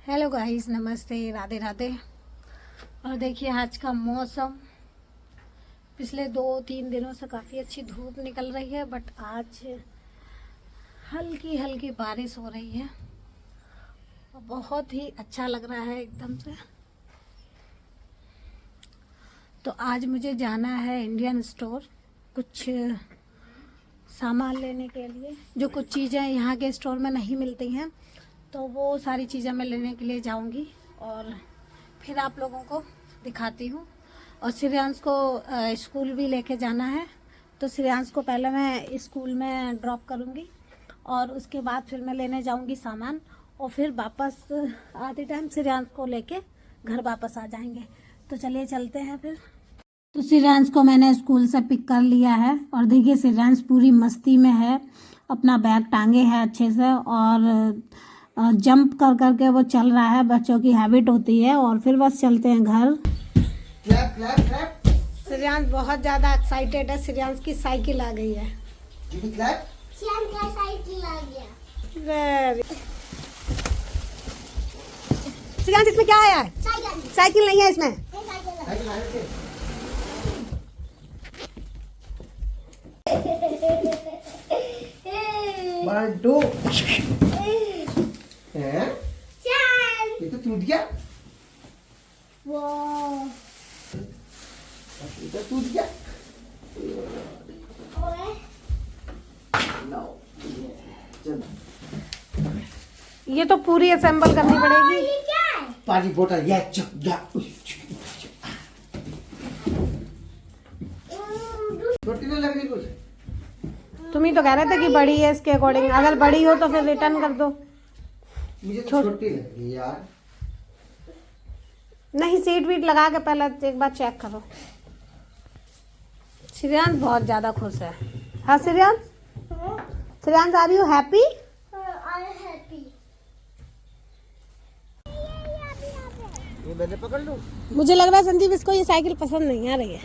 Hello guys, नमस्ते, राधे राधे। और देखिए आज का मौसम, पिछले 2-3 दिनों से काफ़ी अच्छी धूप निकल रही है, बट आज हल्की हल्की बारिश हो रही है। बहुत ही अच्छा लग रहा है एकदम से। तो आज मुझे जाना है इंडियन स्टोर कुछ सामान लेने के लिए। जो कुछ चीज़ें यहाँ के स्टोर में नहीं मिलती हैं, तो वो सारी चीज़ें मैं लेने के लिए जाऊंगी और फिर आप लोगों को दिखाती हूँ। और श्रेयांश को स्कूल भी लेके जाना है, तो श्रेयांश को पहले मैं स्कूल में ड्रॉप करूँगी और उसके बाद फिर मैं लेने जाऊँगी सामान, और फिर वापस आते टाइम श्रेयांश को लेके घर वापस आ जाएंगे। तो चलिए चलते हैं फिर। तो श्रेयांश को मैंने स्कूल से पिक कर लिया है और देखिए श्रेयांश पूरी मस्ती में है, अपना बैग टांगे है अच्छे से और जंप कर करके वो चल रहा है। बच्चों की हैबिट होती है। और फिर बस चलते हैं घर। Clap clap clap. श्रेयांश बहुत ज़्यादा एक्साइटेड है। श्रेयांश की साइकिल आ गई है। क्लैप। श्रेयांश का साइकिल आ गया। श्रेयांश इसमें क्या आया है? साइकिल नहीं है इसमें। One two. ये तो टूट गया। ये तो टूट गया। चलो। ये तो पूरी असेंबल करनी पड़ेगी। पानी बोतल या छोटी नहीं लग रही कुछ। तुम ही तो कह रहे थे कि बड़ी है, इसके अकॉर्डिंग अगर बड़ी हो तो फिर रिटर्न कर दो। मुझे तो छोटी लग रही यार। नहीं, सीट वीट लगा के पहले एक बार चेक करो। श्रेयांश बहुत ज्यादा खुश है। हाँ Shreyansh, Shreyansh are you happy? ये मैंने पकड़ लूं? मुझे लग रहा है संजीव इसको ये साइकिल पसंद नहीं आ रही है।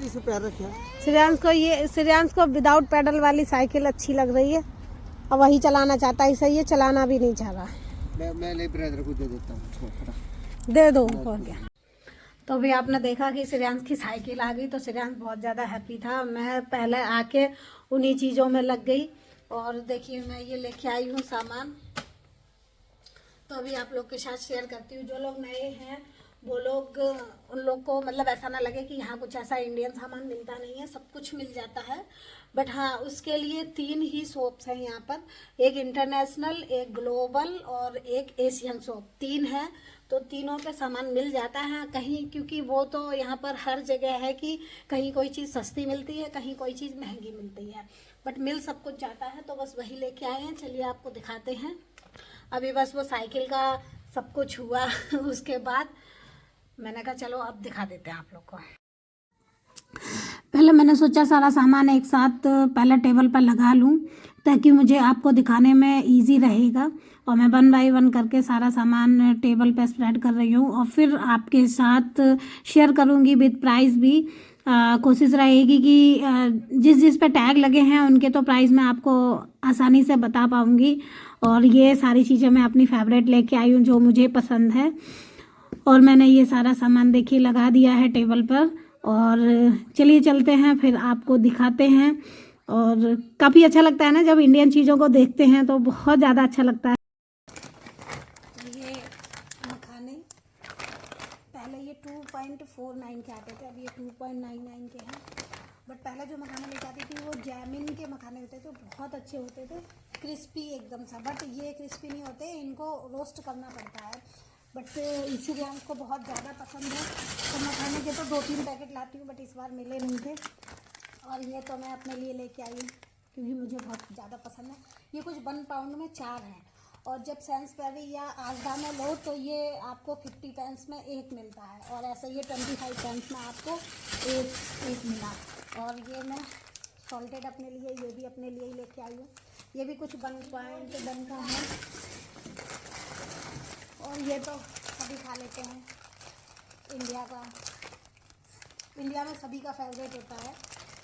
इसमें पैर रखे। श्रेयांश को विदाउट पेडल वाली साइकिल अच्छी लग रही है और वही चलाना चाहता है। सही है, चलाना भी नहीं चाह रहा। मैं ले ब्रदर को दे देता हूँ। दे दो और क्या। तो अभी आपने देखा कि श्रेयांश की साइकिल आ गई, तो श्रेयांश बहुत ज़्यादा हैप्पी था। मैं पहले आके उन्हीं चीज़ों में लग गई। और देखिए मैं ये लेके आई हूँ सामान, तो अभी आप लोग के साथ शेयर करती हूँ। जो लोग नए हैं वो लोग, उन लोग को मतलब ऐसा ना लगे कि यहाँ कुछ ऐसा इंडियन सामान मिलता नहीं है, सब कुछ मिल जाता है। बट हाँ, उसके लिए 3 ही शॉप्स हैं यहाँ पर। एक इंटरनेशनल, एक ग्लोबल और एक एशियन शॉप। 3 है, तो तीनों पे सामान मिल जाता है। कहीं क्योंकि वो तो यहाँ पर हर जगह है कि कहीं कोई चीज़ सस्ती मिलती है, कहीं कोई चीज़ महंगी मिलती है, बट मिल सब कुछ जाता है। तो बस वही लेके आए हैं। चलिए आपको दिखाते हैं। अभी बस वो साइकिल का सब कुछ हुआ उसके बाद मैंने कहा चलो अब दिखा देते हैं आप लोग को। पहले मैंने सोचा सारा सामान एक साथ पहले टेबल पर लगा लूं, ताकि मुझे आपको दिखाने में इजी रहेगा। और मैं 1 बाय 1 करके सारा सामान टेबल पे स्प्रेड कर रही हूँ और फिर आपके साथ शेयर करूँगी विद प्राइस भी। कोशिश रहेगी कि जिस जिस पे टैग लगे हैं उनके तो प्राइस मैं आपको आसानी से बता पाऊँगी। और ये सारी चीज़ें मैं अपनी फेवरेट लेके आई हूँ जो मुझे पसंद है। और मैंने ये सारा सामान देखिए लगा दिया है टेबल पर। और चलिए चलते हैं, फिर आपको दिखाते हैं। और काफ़ी अच्छा लगता है ना जब इंडियन चीज़ों को देखते हैं, तो बहुत ज़्यादा अच्छा लगता है। ये मखाने पहले ये 2.49 के आते थे, अब ये 2.99 के हैं। बट पहले जो मखाने लेके आती थी वो जैमिन के मखाने होते थे, बहुत अच्छे होते थे, क्रिस्पी एकदम सा। बट ये क्रिस्पी नहीं होते, इनको रोस्ट करना पड़ता है। बट इसीलिए हमको बहुत ज़्यादा पसंद है। तो मखाने के तो 2-3 पैकेट लाती हूँ, बट इस बार मिले नहीं थे। और ये तो मैं अपने लिए लेके आई हूँ क्योंकि मुझे बहुत ज़्यादा पसंद है। ये कुछ 1 पाउंड में 4 हैं। और जब सैन्सबरी या आजदा में लो तो ये आपको 50 पेंस में 1 मिलता है, और ऐसे ये 25 पेंस में आपको एक मिला। और ये मैं सॉल्टेड अपने लिए, ये भी अपने लिए ही लेके आई हूँ। ये भी कुछ 1.1 का है। और ये तो सभी खा लेते हैं, इंडिया में सभी का फेवरेट होता है।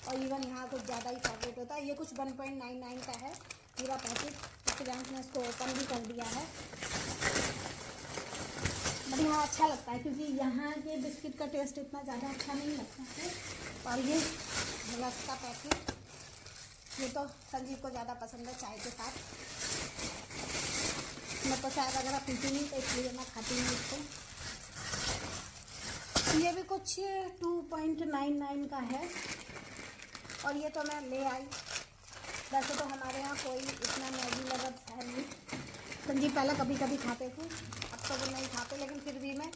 और इवन यहाँ कुछ ज़्यादा ही फेवरेट होता है। ये कुछ 1.99 का है पूरा पैकेट। श्रेयांश ने इसको ओपन भी कर दिया है। बढ़िया अच्छा लगता है, क्योंकि यहाँ के बिस्किट का टेस्ट इतना ज़्यादा अच्छा नहीं लगता है। और ये रस का पैकेट, ये तो संजीव को ज़्यादा पसंद है चाय के साथ। मैं तो चाय वगैरह पीती नहीं, तो इसलिए मैं खाती नहीं इसको। ये भी कुछ 2.99 का है, और ये तो मैं ले आई। वैसे तो हमारे यहाँ कोई इतना मैगी लवर है नहीं। संजीव पहले कभी कभी खाते थे, अब तो वो नहीं खाते, लेकिन फिर भी मैं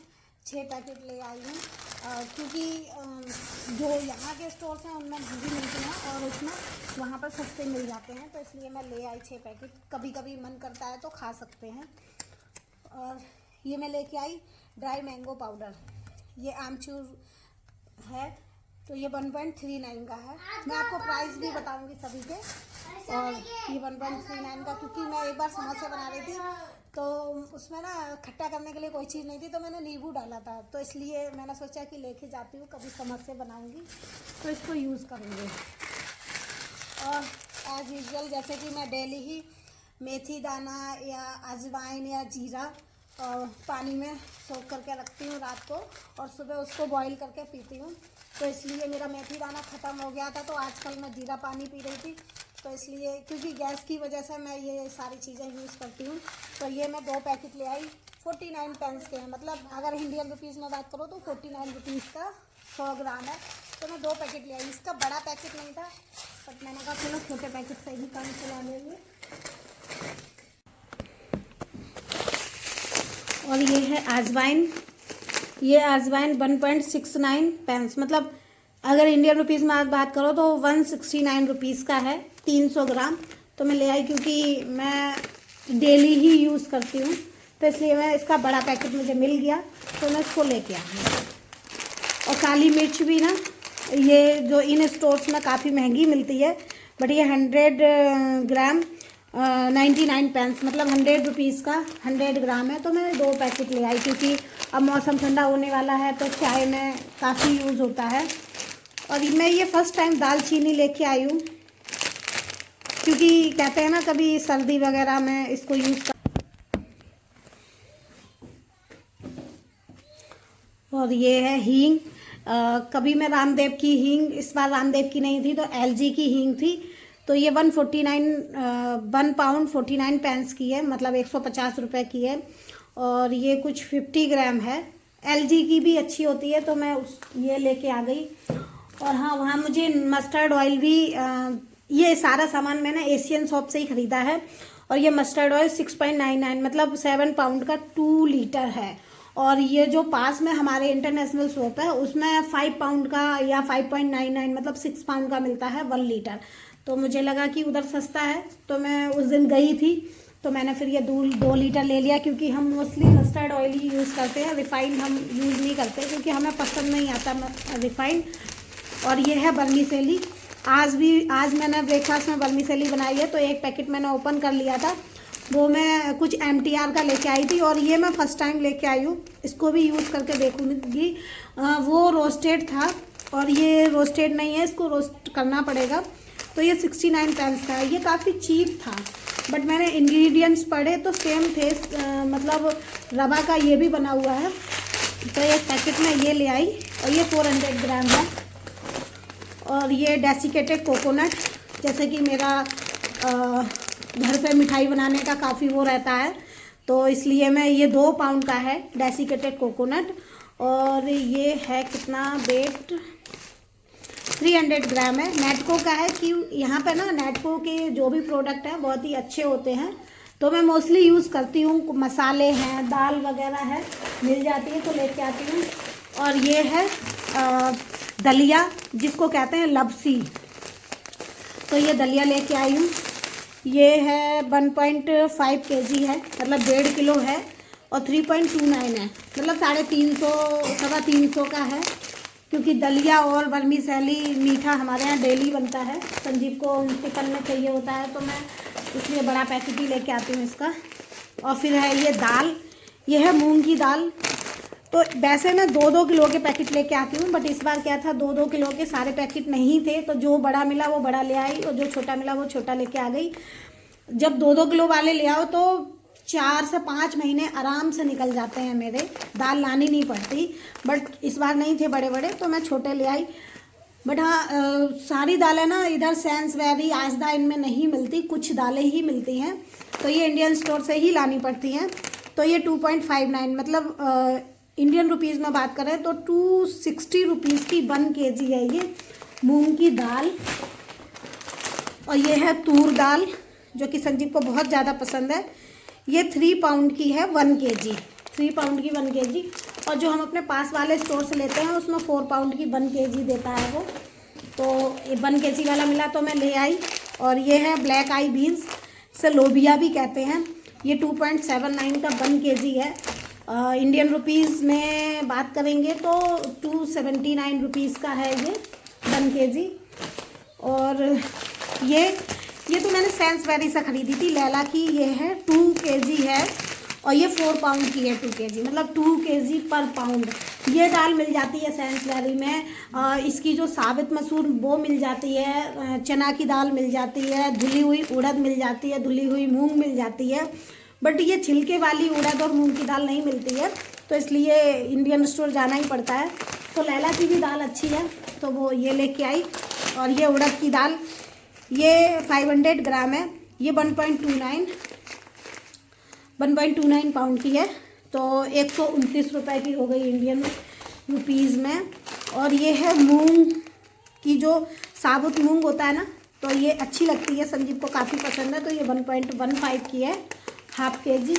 6 पैकेट ले आई हूँ, क्योंकि जो यहाँ के स्टोर्स हैं उनमें महंगी मिलती हैं और उसमें वहाँ पर सस्ते मिल जाते हैं, तो इसलिए मैं ले आई 6 पैकेट। कभी कभी मन करता है तो खा सकते हैं। और ये मैं लेके आई ड्राई मैंगो पाउडर, ये आमचूर है, तो ये 1.39 का है। मैं आपको प्राइस भी बताऊंगी सभी के। और ये 1.39 का, क्योंकि मैं एक बार समोसे बना रही थी तो उसमें ना खट्टा करने के लिए कोई चीज़ नहीं थी, तो मैंने नींबू डाला था, तो इसलिए मैंने सोचा कि लेके जाती हूँ, कभी समोसे बनाऊंगी तो इसको यूज़ करूँगी। और एज यूजुअल जैसे कि मैं डेली ही मेथी दाना या अजवाइन या जीरा पानी में सोख करके रखती हूँ रात को, और सुबह उसको बॉईल करके पीती हूँ। तो इसलिए मेरा मेथी दाना ख़त्म हो गया था, तो आजकल मैं जीरा पानी पी रही थी, तो इसलिए क्योंकि गैस की वजह से मैं ये सारी चीज़ें यूज़ करती हूँ। तो ये मैं 2 पैकेट ले आई, 49 पेंस के हैं, मतलब अगर इंडियन रुपीज़ में बात करो तो 49 रुपीज़ का 100 ग्राम है। तो मैं 2 पैकेट ले आई। इसका बड़ा पैकेट नहीं था, बट मैंने कहा चलो छोटे पैकेट से ही काम चला लेंगे। और ये है आजवाइन, ये आजवाइन 1.69 पेंस, मतलब अगर इंडियन रुपीज़ में आप बात करो तो 169 रुपीज़ का है, 300 ग्राम। तो मैं ले आई क्योंकि मैं डेली ही यूज़ करती हूँ, तो इसलिए मैं इसका बड़ा पैकेट मुझे मिल गया, तो मैं इसको लेके आई। और काली मिर्च भी ना, ये जो इन स्टोर्स में काफ़ी महंगी मिलती है, बट ये 100 ग्राम 99 पेंस, मतलब 100 रुपीज़ का 100 ग्राम है। तो मैं 2 पैकेट ले आई, क्योंकि अब मौसम ठंडा होने वाला है तो चाय में काफ़ी यूज़ होता है। और मैं ये फर्स्ट टाइम दालचीनी लेके आई हूँ, क्योंकि कहते हैं ना कभी सर्दी वगैरह में इसको यूज़ कर। और ये है हींग, कभी मैं रामदेव की हींग, इस बार रामदेव की नहीं थी तो एलजी की हींग थी, तो ये 1 पाउंड 49 पेंस की है, मतलब 150 रुपये की है। और ये कुछ 50 ग्राम है। एलजी की भी अच्छी होती है, तो मैं ये लेके आ गई। और हाँ, वहाँ मुझे मस्टर्ड ऑयल भी, ये सारा सामान मैंने एशियन शॉप से ही ख़रीदा है। और ये मस्टर्ड ऑयल 6.99, मतलब 7 पाउंड का 2 लीटर है। और ये जो पास में हमारे इंटरनेशनल शॉप है उसमें 5 पाउंड का या 5.99, मतलब 6 पाउंड का मिलता है 1 लीटर। तो मुझे लगा कि उधर सस्ता है, तो मैं उस दिन गई थी, तो मैंने फिर ये 2 लीटर ले लिया, क्योंकि हम मोस्टली मस्टर्ड ऑयल ही यूज़ करते हैं, रिफाइंड हम यूज़ नहीं करते, क्योंकि हमें पसंद नहीं आता रिफाइंड। और ये है वर्मीसेली, आज मैंने ब्रेकफास्ट में वर्मीसेली बनाई है, तो 1 पैकेट मैंने ओपन कर लिया था, वो मैं कुछ MTR का लेके आई थी, और ये मैं फर्स्ट टाइम लेके आई हूँ, इसको भी यूज़ करके देखूँगी। वो रोस्टेड था, और ये रोस्टेड नहीं है, इसको रोस्ट करना पड़ेगा। तो ये 69 पेंस का है, ये काफ़ी चीप था, बट मैंने इंग्रेडिएंट्स पढ़े तो सेम थे, मतलब रवा का ये भी बना हुआ है। तो 1 पैकेट में ये ले आई, और ये 400 ग्राम है। और ये डेसिकेटेड कोकोनट, जैसे कि मेरा घर पे मिठाई बनाने का काफ़ी वो रहता है, तो इसलिए मैं ये 2 पाउंड का है डेसिकेटेड कोकोनट। और ये है कितना वेट, 300 ग्राम है। नेटको का है, कि यहाँ पे ना नेटको के जो भी प्रोडक्ट हैं बहुत ही अच्छे होते हैं, तो मैं मोस्टली यूज़ करती हूँ। मसाले हैं, दाल वगैरह है, मिल जाती है तो लेके आती हूँ। और ये है दलिया, जिसको कहते हैं लपसी, तो ये दलिया लेके आई हूँ। ये है 1.5 kg है, मतलब 1.5 किलो है, और 3.29 है, मतलब 350 का है, क्योंकि दलिया और वर्मीसेली मीठा हमारे यहाँ डेली बनता है, संजीव को टिफिन में चाहिए होता है, तो मैं इसलिए बड़ा पैकेट ही लेके आती हूँ इसका। और फिर है ये दाल, ये है मूंग की दाल। तो वैसे मैं 2-2 किलो के पैकेट लेके आती हूँ, बट इस बार क्या था 2-2 किलो के सारे पैकेट नहीं थे, तो जो बड़ा मिला वो बड़ा ले आई, और जो छोटा मिला वो छोटा लेके आ गई। जब 2-2 किलो वाले ले आओ तो 4 से 5 महीने आराम से निकल जाते हैं मेरे, दाल लानी नहीं पड़ती। बट इस बार नहीं थे बड़े बड़े तो मैं छोटे ले आई। बट हाँ, सारी दालें ना इधर सैंसबेरी, आजदा इनमें नहीं मिलती, कुछ दालें ही मिलती हैं, तो ये इंडियन स्टोर से ही लानी पड़ती हैं। तो ये 2.59 मतलब इंडियन रुपीज़ में बात करें तो 260 रुपीज़ की 1 kg है ये मूंग की दाल। और ये है तूर दाल जो कि संजीव को बहुत ज़्यादा पसंद है। ये 3 पाउंड की है 1 kg, 3 पाउंड की 1 kg। और जो हम अपने पास वाले स्टोर से लेते हैं उसमें 4 पाउंड की 1 kg देता है वो। तो ये 1 kg वाला मिला तो मैं ले आई। और ये है ब्लैक आई बीन्स, से लोबिया भी कहते हैं। ये 2.79 का 1 kg है। इंडियन रुपीज़ में बात करेंगे तो 279 रुपीज़ का है ये 1 kg। और ये तो मैंने सैंसबेरी से ख़रीदी थी लैला की। ये है 2 kg है और ये 4 पाउंड की है 2 kg, मतलब 2 kg पर पाउंड। ये दाल मिल जाती है सैंसबेरी में। इसकी जो साबित मसूर वो मिल जाती है, चना की दाल मिल जाती है, धुली हुई उड़द मिल जाती है, धुली हुई मूंग मिल जाती है। बट ये छिलके वाली उड़द और मूंग की दाल नहीं मिलती है, तो इसलिए इंडियन स्टोर जाना ही पड़ता है। तो लैला की भी दाल अच्छी है तो वो ये लेके आई। और ये उड़द की दाल, ये 500 ग्राम है, ये 1.29 पाउंड की है, तो 129 रुपये की हो गई इंडियन रुपीज़ में। और ये है मूंग की, जो साबुत मूंग होता है ना, तो ये अच्छी लगती है, संजीव को काफ़ी पसंद है, तो ये 1.15 की है, हाफ kg,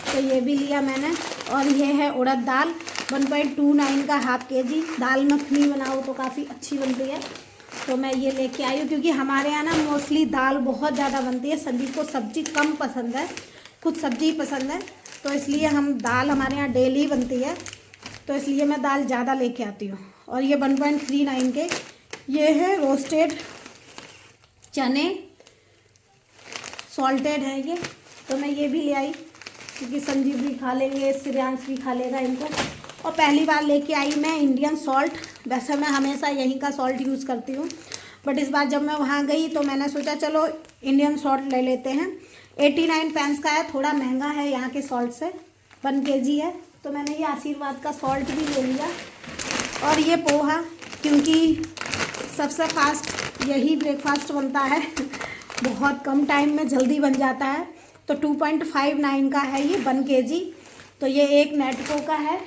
तो ये भी लिया मैंने। और ये है उड़द दाल 1.29 का हाफ kg। दाल मखनी बनाओ तो काफ़ी अच्छी बनती है, तो मैं ये लेके आई हूँ। क्योंकि हमारे यहाँ ना मोस्टली दाल बहुत ज़्यादा बनती है, संजीव को सब्जी कम पसंद है, खुद सब्जी ही पसंद है, तो इसलिए हम दाल हमारे यहाँ डेली बनती है, तो इसलिए मैं दाल ज़्यादा लेके आती हूँ। और ये 1.39 के ये है रोस्टेड चने, सॉल्टेड है ये, तो मैं ये भी ले आई क्योंकि संजीव भी खा लेंगे, श्रेयांश भी खा लेगा इनको। और पहली बार लेके आई मैं इंडियन सॉल्ट। वैसे मैं हमेशा यहीं का सॉल्ट यूज़ करती हूँ, बट इस बार जब मैं वहाँ गई तो मैंने सोचा चलो इंडियन सॉल्ट ले लेते हैं। 89 पेंस का है, थोड़ा महंगा है यहाँ के सॉल्ट से, 1 kg है, तो मैंने ये आशीर्वाद का सॉल्ट भी ले लिया। और ये पोहा, क्योंकि सबसे फास्ट यही ब्रेकफास्ट बनता है बहुत कम टाइम में जल्दी बन जाता है, तो 2.59 का है ये 1 kg। तो ये एक नेटको का है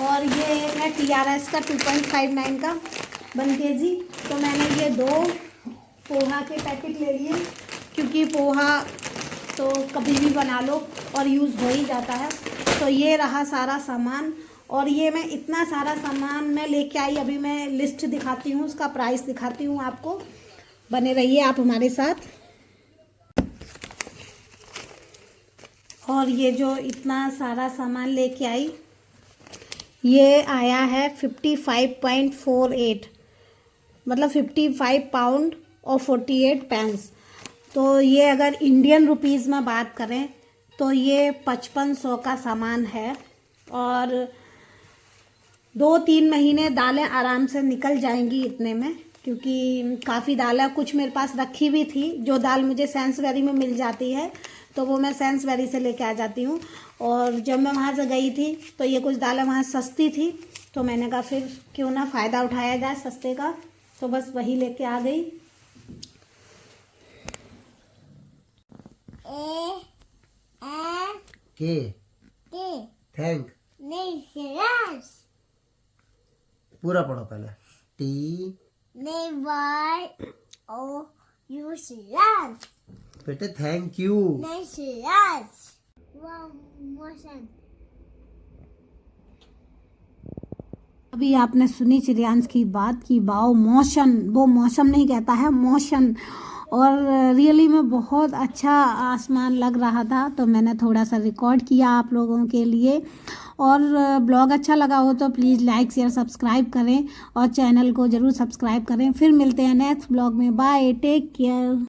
और ये है TRS का 2.59 का 1 kg। तो मैंने ये 2 पोहा के पैकेट ले लिए, क्योंकि पोहा तो कभी भी बना लो और यूज़ हो ही जाता है। तो ये रहा सारा सामान, और ये मैं इतना सारा सामान मैं लेके आई। अभी मैं लिस्ट दिखाती हूँ, उसका प्राइस दिखाती हूँ आपको, बने रहिए आप हमारे साथ। और ये जो इतना सारा सामान लेके आई, ये आया है 55.48, मतलब 55 पाउंड और 48 पेंस। तो ये अगर इंडियन रुपीज़ में बात करें तो ये 5500 का सामान है। और 2-3 महीने दालें आराम से निकल जाएंगी इतने में, क्योंकि काफ़ी दालें कुछ मेरे पास रखी भी थी। जो दाल मुझे सैंसबेरी में मिल जाती है तो वो मैं सैंसबेरी से लेके आ जाती हूँ। और जब मैं वहाँ से गई थी तो ये कुछ दालें वहाँ सस्ती थी, तो मैंने कहा फिर क्यों ना फ़ायदा उठाया जाए सस्ते का, तो बस वही लेके आ गई। थैंक नहीं श्रेयांश, पूरा पढ़ो पहले। टी नहीं वाई ओ यू श्रेयांश, बेटे थैंक यू। नहीं श्रेयांश, वाह मौसम। अभी आपने सुनी श्रेयांश की बात की वाओ मोशन, वो मौसम नहीं कहता है, मोशन। और रियली में बहुत अच्छा आसमान लग रहा था, तो मैंने थोड़ा सा रिकॉर्ड किया आप लोगों के लिए। और ब्लॉग अच्छा लगा हो तो प्लीज़ लाइक शेयर सब्सक्राइब करें और चैनल को ज़रूर सब्सक्राइब करें। फिर मिलते हैं नेक्स्ट ब्लॉग में। Bye, take care.